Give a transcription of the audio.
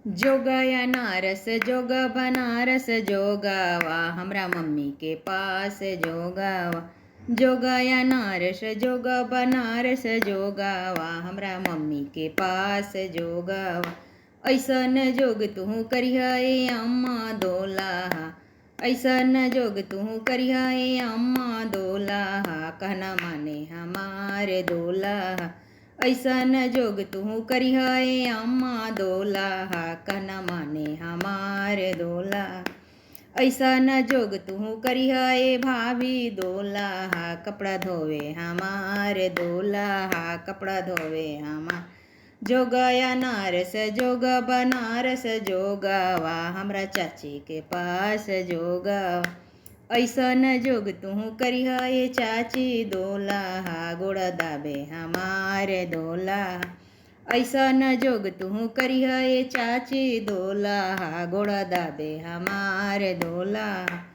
जोगया नारस जोग बनारस जोगावा हमरा मम्मी के पास जोगावा। जोगया नारस जोग बनारस जोगावा हमरा मम्मी के पास जोगावा। ऐसन जोग तू करिहा ए अम्मा दोलाहा। ऐसन जोग तू करिहा ए अम्मा दोलाहा। कहना माने हमारे दोलाहा। ऐसन जोग तू करिहा ए अम्मा दोलाहा। कहना माने हमारे दोलाहा। ऐसन जोग तू करिहा ए भाभी दोलाहा। कपड़ा धोवे हमारे दोलाहा। कपड़ा धोवे हमार। जोगया नारस जोग बनारस जोगावा हमरा चाची के पास जोगावा। ऐसन जोग तू करिहा ए चाची दोलाहा। गोड़ दाबे हमारे दोलाहा। ऐसन जोग तू करिहा ए चाची दोलाहा। गोड़ दाबे हमारे दोलाहा।